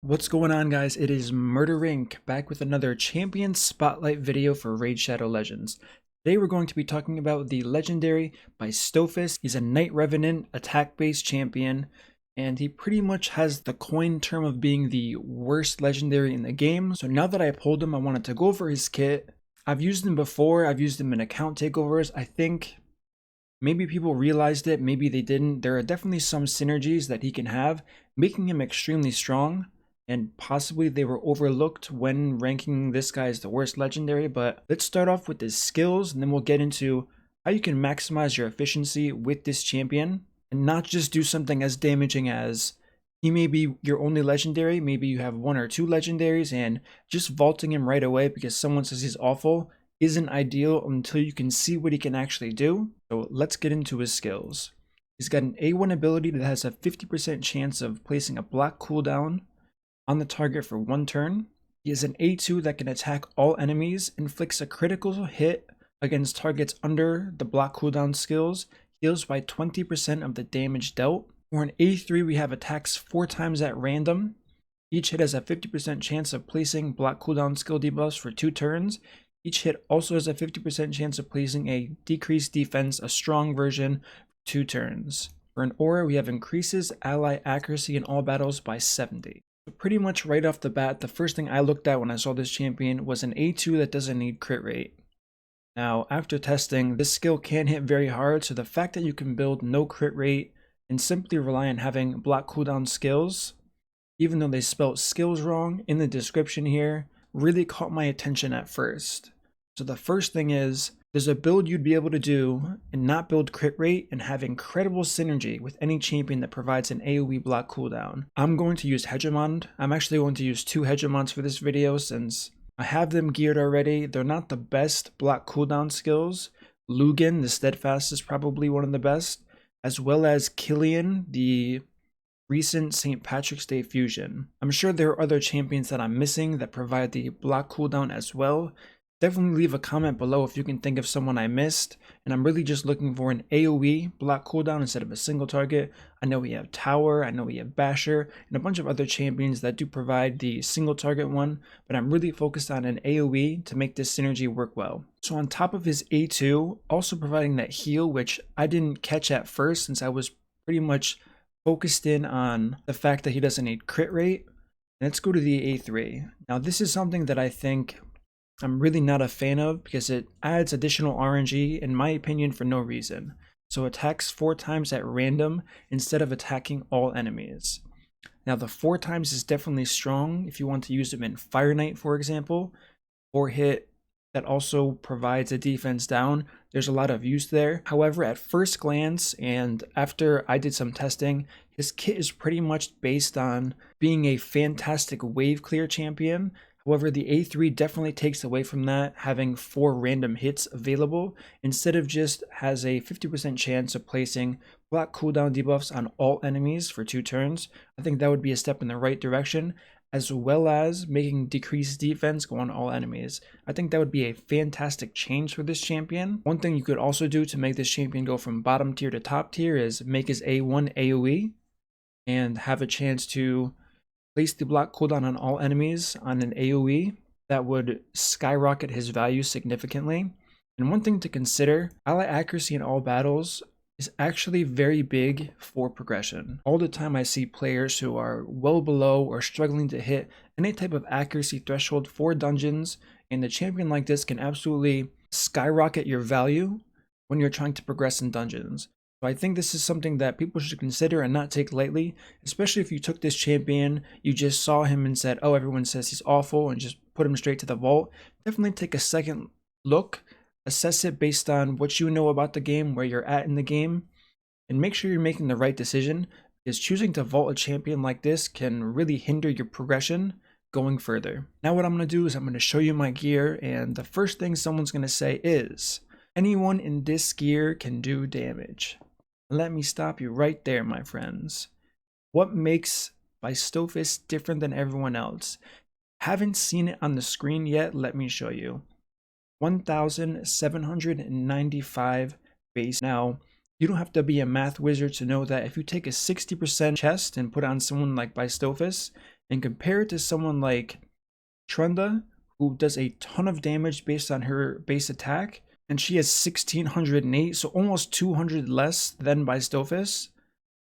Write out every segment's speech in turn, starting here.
What's going on, guys? It is MurderInc back with another champion spotlight video for Raid Shadow Legends. Today we're going to be talking about the legendary Bystophus. He's a Knight Revenant attack-based champion, and he pretty much has the coin term of being the worst legendary in the game. So now that I pulled him, I wanted to go over his kit. I've used him before. I've used him in account takeovers. I think maybe people realized it, maybe they didn't. There are definitely some synergies that he can have, making him extremely strong. And possibly they were overlooked when ranking this guy as the worst legendary. But let's start off with his skills, and then we'll get into how you can maximize your efficiency with this champion and not just do something as damaging as he may be your only legendary. Maybe you have one or two legendaries, and just vaulting him right away because someone says he's awful isn't ideal until you can see what he can actually do. So let's get into his skills. He's got an A1 ability that has a 50% chance of placing a block cooldown on the target for 1 turn. He has an A2 that can attack all enemies, inflicts a critical hit against targets under the block cooldown skills, heals by 20% of the damage dealt. For an A3, we have attacks 4 times at random. Each hit has a 50% chance of placing block cooldown skill debuffs for 2 turns. Each hit also has a 50% chance of placing a decreased defense, a strong version, for 2 turns. For an aura, we have increases ally accuracy in all battles by 70. Pretty much right off the bat, the first thing I looked at when I saw this champion was an A2 that doesn't need crit rate. Now, after testing, this skill can hit very hard, so the fact that you can build no crit rate and simply rely on having block cooldown skills, even though they spelled skills wrong in the description here, really caught my attention at first. So the first thing is, there's a build you'd be able to do and not build crit rate and have incredible synergy with any champion that provides an AoE block cooldown. I'm going to use Hegemon. I'm actually going to use 2 Hegemons for this video since I have them geared already. They're not the best block cooldown skills. Lugan, the Steadfast, is probably one of the best, as well as Killian, the recent St. Patrick's Day fusion. I'm sure there are other champions that I'm missing that provide the block cooldown as well. Definitely leave a comment below if you can think of someone I missed, and I'm really just looking for an AoE block cooldown instead of a single target. I know we have Tower, I know we have Basher, and a bunch of other champions that do provide the single target one, but I'm really focused on an AoE to make this synergy work well. So on top of his A2, also providing that heal, which I didn't catch at first since I was pretty much focused in on the fact that he doesn't need crit rate. Let's go to the A3. Now this is something that I think I'm really not a fan of because it adds additional RNG, in my opinion, for no reason. So attacks 4 times at random instead of attacking all enemies. Now the 4 times is definitely strong if you want to use them in Fire Knight, for example. 4 hit that also provides a defense down. There's a lot of use there. However, at first glance and after I did some testing, his kit is pretty much based on being a fantastic wave clear champion. However, the A3 definitely takes away from that, having 4 random hits available, instead of just has a 50% chance of placing block cooldown debuffs on all enemies for 2 turns. I think that would be a step in the right direction, as well as making decreased defense go on all enemies. I think that would be a fantastic change for this champion. One thing you could also do to make this champion go from bottom tier to top tier is make his A1 AoE and have a chance to place the block cooldown on all enemies on an AoE. That would skyrocket his value significantly. And one thing to consider, ally accuracy in all battles is actually very big for progression. All the time I see players who are well below or struggling to hit any type of accuracy threshold for dungeons, and a champion like this can absolutely skyrocket your value when you're trying to progress in dungeons. So I think this is something that people should consider and not take lightly, especially if you took this champion, you just saw him and said, oh, everyone says he's awful, and just put him straight to the vault. Definitely take a second look, assess it based on what you know about the game, where you're at in the game, and make sure you're making the right decision, because choosing to vault a champion like this can really hinder your progression going further. Now what I'm going to do is I'm going to show you my gear, and the first thing someone's going to say is, anyone in this gear can do damage. Let me stop you right there, my friends. What makes Bystophus different than everyone else? Haven't seen it on the screen yet? Let me show you. 1,795 base. Now, you don't have to be a math wizard to know that if you take a 60% chest and put on someone like Bystophus, and compare it to someone like Trunda, who does a ton of damage based on her base attack, and she has 1608, so almost 200 less than Bystophus.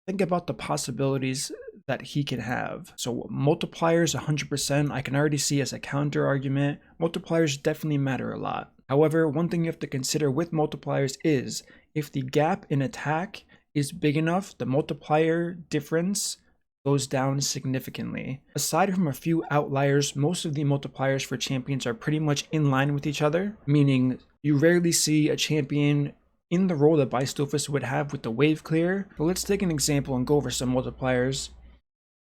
Think about the possibilities that he can have. So multipliers 100%, I can already see as a counter argument. Multipliers definitely matter a lot. However, one thing you have to consider with multipliers is if the gap in attack is big enough, the multiplier difference goes down significantly. Aside from a few outliers, most of the multipliers for champions are pretty much in line with each other, meaning you rarely see a champion in the role that Bystophus would have with the wave clear. But let's take an example and go over some multipliers.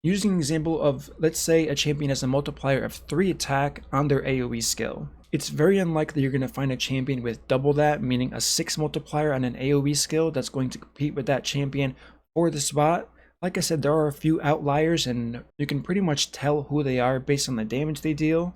Using an example of, let's say a champion has a multiplier of 3 attack on their AoE skill. It's very unlikely you're going to find a champion with double that, meaning a 6 multiplier on an AoE skill that's going to compete with that champion for the spot. Like I said, there are a few outliers and you can pretty much tell who they are based on the damage they deal.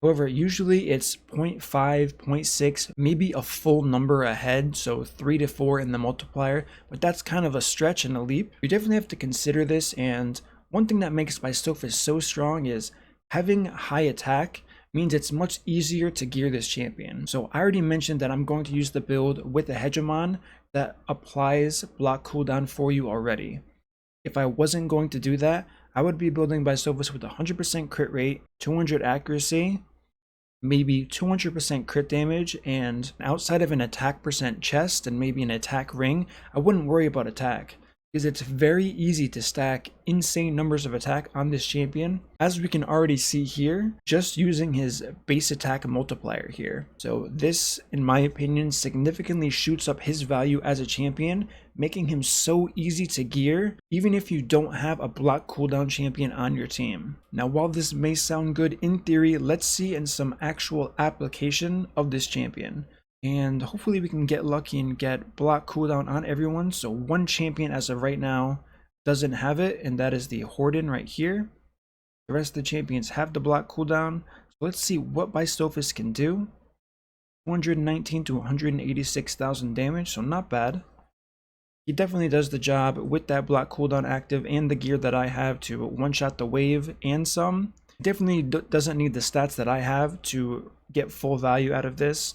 However, usually it's 0.5, 0.6, maybe a full number ahead, so 3 to 4 in the multiplier, but that's kind of a stretch and a leap. You definitely have to consider this, and one thing that makes Bystophus so strong is having high attack means it's much easier to gear this champion. So I already mentioned that I'm going to use the build with a Hegemon that applies block cooldown for you already. If I wasn't going to do that, I would be building Bystophus with 100% crit rate, 200 accuracy, maybe 200% crit damage, and outside of an attack percent chest and maybe an attack ring, I wouldn't worry about attack, because it's very easy to stack insane numbers of attack on this champion, as we can already see here, just using his base attack multiplier here. So this, in my opinion, significantly shoots up his value as a champion, making him so easy to gear, even if you don't have a block cooldown champion on your team. Now, while this may sound good in theory, let's see in some actual application of this champion. And hopefully we can get lucky and get block cooldown on everyone. So one champion as of right now doesn't have it, and that is the Horden right here. The rest of the champions have the block cooldown. So let's see what Bystophus can do. 219 to 186,000 damage, so not bad. He definitely does the job with that block cooldown active and the gear that I have to one-shot the wave and some. Definitely doesn't need the stats that I have to get full value out of this.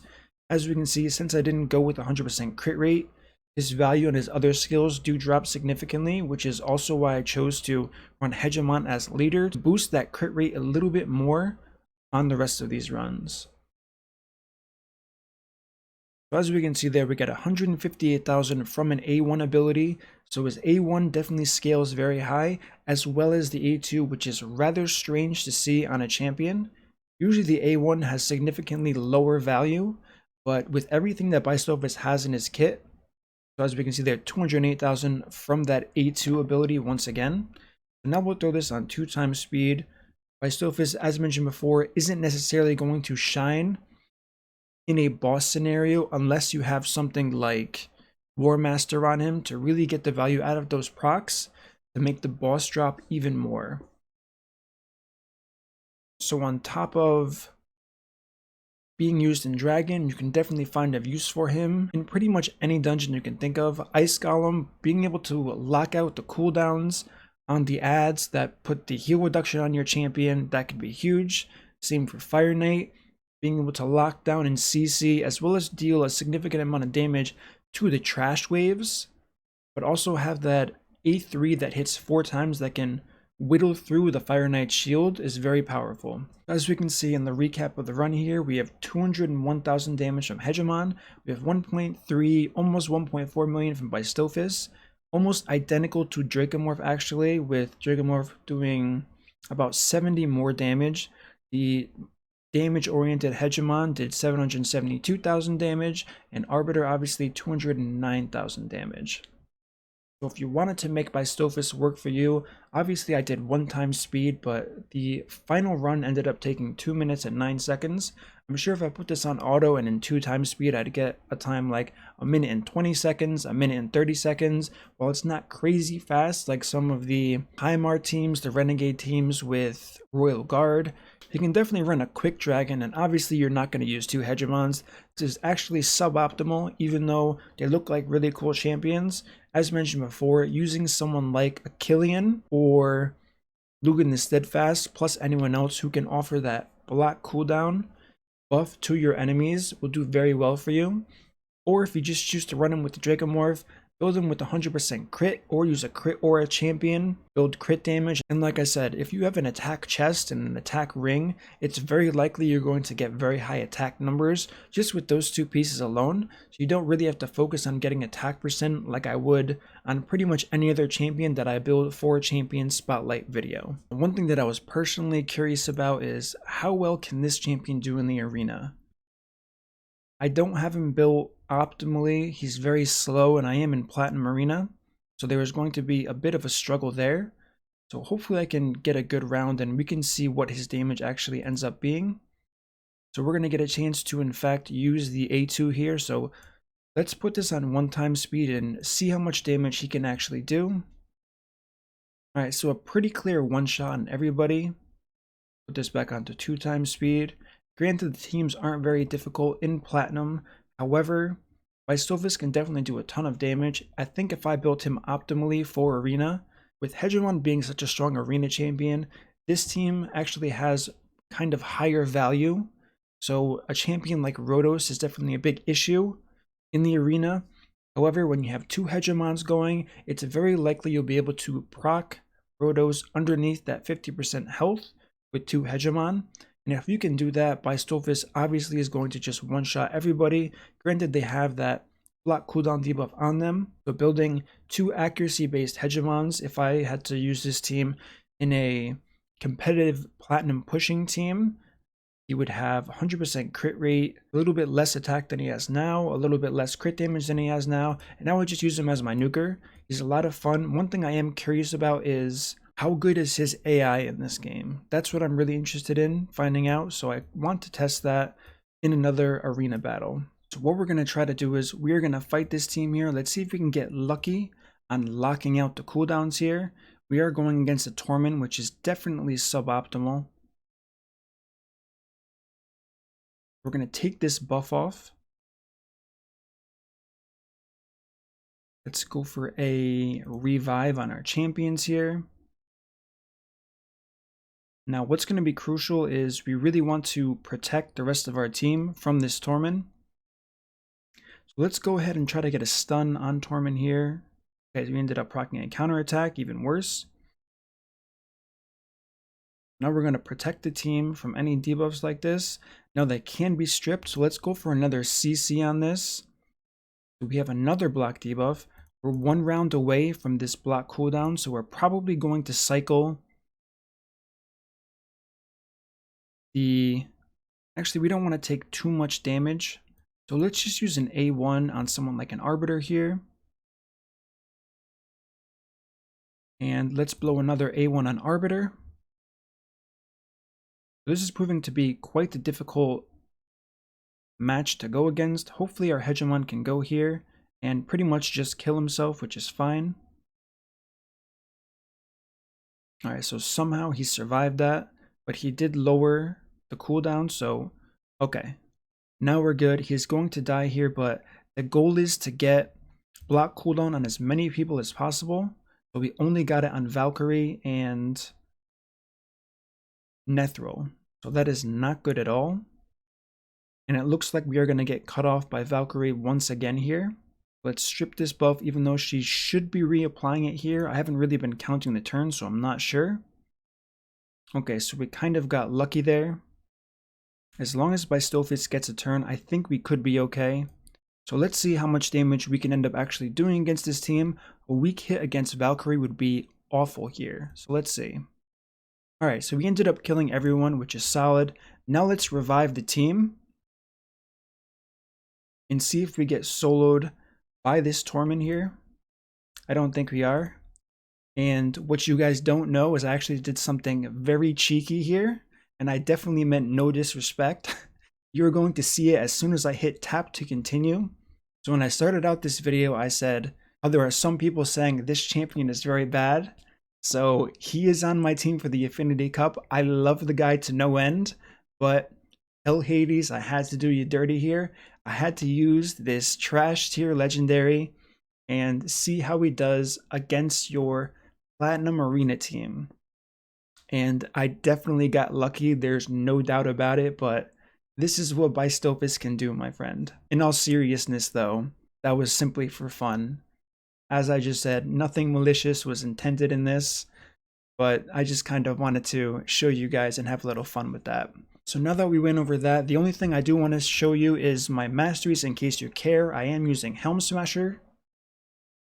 As we can see, since I didn't go with 100% crit rate, his value and his other skills do drop significantly, which is also why I chose to run Hegemon as leader to boost that crit rate a little bit more on the rest of these runs. So as we can see there, we get 158,000 from an A1 ability, so his A1 definitely scales very high, as well as the A2, which is rather strange to see on a champion. Usually the A1 has significantly lower value, but with everything that Bystophus has in his kit, so as we can see there, 208,000 from that A2 ability once again. So now we'll throw this on 2 times speed. Bystophus, as mentioned before, isn't necessarily going to shine in a boss scenario unless you have something like War Master on him to really get the value out of those procs to make the boss drop even more. So on top of being used in Dragon, you can definitely find a use for him in pretty much any dungeon you can think of. Ice Golem, being able to lock out the cooldowns on the ads that put the heal reduction on your champion, that could be huge. Same for Fire Knight, being able to lock down in CC as well as deal a significant amount of damage to the trash waves, but also have that A3 that hits 4 times that can whittle through the Fire Knight shield is very powerful. As we can see in the recap of the run here, we have 201,000 damage from Hegemon, we have 1.3, almost 1.4 million from Bystophus, almost identical to Dracomorph actually, with Dracomorph doing about 70 more damage. The damage-oriented Hegemon did 772,000 damage, and Arbiter obviously 209,000 damage. So if you wanted to make Bystophus work for you, obviously I did 1 time speed, but the final run ended up taking 2 minutes and 9 seconds. I'm sure if I put this on auto and in 2 times speed, I'd get a time like 1 minute and 20 seconds, 1 minute and 30 seconds. While it's not crazy fast like some of the Hymar teams, the Renegade teams with Royal Guard, you can definitely run a quick dragon, and obviously you're not going to use 2 Hegemons. This is actually suboptimal, even though they look like really cool champions. As mentioned before, using someone like a Killian or Lugan the Steadfast plus anyone else who can offer that block cooldown buff to your enemies will do very well for you. Or if you just choose to run him with the Dracomorph, build him with 100% crit, or use a crit aura champion, build crit damage. And like I said, if you have an attack chest and an attack ring, it's very likely you're going to get very high attack numbers just with those two pieces alone. So you don't really have to focus on getting attack percent like I would on pretty much any other champion that I build for a champion spotlight video. One thing that I was personally curious about is how well can this champion do in the arena? I don't have him built optimally. He's very slow and I am in Platinum Arena. So there is going to be a bit of a struggle there. So hopefully I can get a good round and we can see what his damage actually ends up being. So we're going to get a chance to in fact use the A2 here. So let's put this on 1x speed and see how much damage he can actually do. Alright, so a pretty clear one shot on everybody. Put this back onto 2x speed. Granted, the teams aren't very difficult in Platinum. However, Bystophus can definitely do a ton of damage. I think if I built him optimally for Arena, with Hegemon being such a strong Arena champion, this team actually has kind of higher value. So a champion like Rhodos is definitely a big issue in the Arena. However, when you have two Hegemons going, it's very likely you'll be able to proc Rhodos underneath that 50% health with two Hegemon. And if you can do that, Bystophus obviously is going to just one-shot everybody. Granted, they have that block cooldown debuff on them. So building two accuracy-based Hegemons, if I had to use this team in a competitive Platinum pushing team, he would have 100% crit rate, a little bit less attack than he has now, a little bit less crit damage than he has now, and I would just use him as my nuker. He's a lot of fun. One thing I am curious about is how good is his AI in this game? That's what I'm really interested in finding out, so I want to test that in another arena battle. So what we're going to try to do is we're going to fight this team here. Let's see if we can get lucky on locking out the cooldowns here. We are going against a Torment, which is definitely suboptimal. We're going to take this buff off. Let's go for a revive on our champions here. Now, what's going to be crucial is we really want to protect the rest of our team from this Torment. So let's go ahead and try to get a stun on Torment here. Okay, we ended up proccing a counterattack, even worse. Now we're going to protect the team from any debuffs like this. Now they can be stripped, so let's go for another CC on this. So we have another block debuff. We're one round away from this block cooldown, so we're probably going to cycle actually, we don't want to take too much damage, so let's just use an A1 on someone like an Arbiter here. And let's blow another A1 on Arbiter. This is proving to be quite a difficult match to go against. Hopefully our Hegemon can go here and pretty much just kill himself, which is fine. Alright, so somehow he survived that, but he did lower the cooldown, so okay. Now we're good. He's going to die here, but the goal is to get block cooldown on as many people as possible. But we only got it on Valkyrie and Nethril. So that is not good at all. And it looks like we are going to get cut off by Valkyrie once again here. Let's strip this buff, even though she should be reapplying it here. I haven't really been counting the turns, so I'm not sure. Okay, so we kind of got lucky there. As long as Bystophus gets a turn, I think we could be okay. So let's see how much damage we can end up actually doing against this team. A weak hit against Valkyrie would be awful here. So let's see. Alright, so we ended up killing everyone, which is solid. Now let's revive the team and see if we get soloed by this Torment here. I don't think we are. And what you guys don't know is I actually did something very cheeky here. And I definitely meant no disrespect. You're going to see it as soon as I hit tap to continue. So when I started out this video, I said, oh, there are some people saying this champion is very bad. So he is on my team for the Affinity Cup. I love the guy to no end, but Hell Hades, I had to do you dirty here. I had to use this trash tier legendary and see how he does against your Platinum Arena team. and I definitely got lucky. There's no doubt about it, but this is what Bystophus can do, my friend. In all seriousness, though, that was simply for fun. As I just said, nothing malicious was intended in this, but I just kind of wanted to show you guys and have a little fun with that. So now that we went over that, the only thing I do want to show you is my masteries in case you care. I am using Helm Smasher.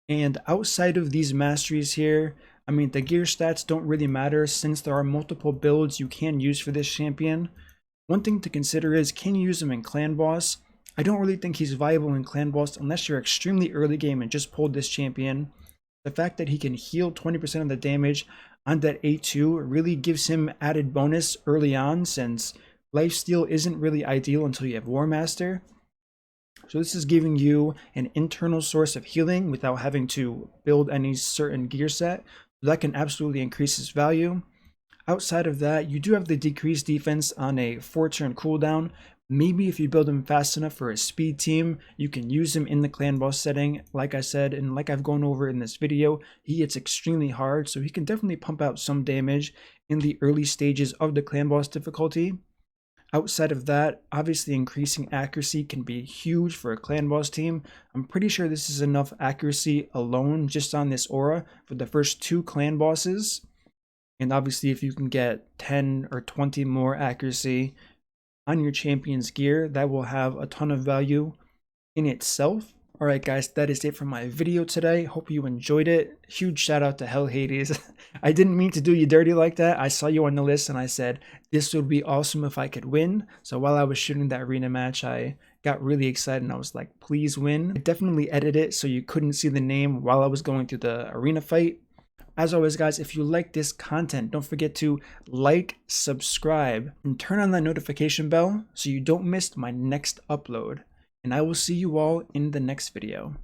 And outside of these masteries here, I mean, the gear stats don't really matter since there are multiple builds you can use for this champion. One thing to consider is, can you use him in Clan Boss? I don't really think he's viable in Clan Boss unless you're extremely early game and just pulled this champion. The fact that he can heal 20% of the damage on that A2 really gives him added bonus early on, since lifesteal isn't really ideal until you have War Master. So this is giving you an internal source of healing without having to build any certain gear set. So that can absolutely increase his value. Outside of that, you do have the decreased defense on a 4-turn cooldown. Maybe if you build him fast enough for a speed team, you can use him in the clan boss setting. Like I said, and like I've gone over in this video, he hits extremely hard, so he can definitely pump out some damage in the early stages of the clan boss difficulty. Outside of that, obviously increasing accuracy can be huge for a clan boss team. I'm pretty sure this is enough accuracy alone just on this aura for the first 2 clan bosses. And obviously if you can get 10 or 20 more accuracy on your champion's gear, that will have a ton of value in itself. Alright guys, that is it for my video today. Hope you enjoyed it. Huge shout out to Hell Hades. I didn't mean to do you dirty like that. I saw you on the list and I said this would be awesome if I could win. So while I was shooting that arena match, I got really excited and I was like, please win. I definitely edited it so you couldn't see the name while I was going through the arena fight. As always guys, if you like this content, don't forget to like, subscribe, and turn on that notification bell so you don't miss my next upload. And I will see you all in the next video.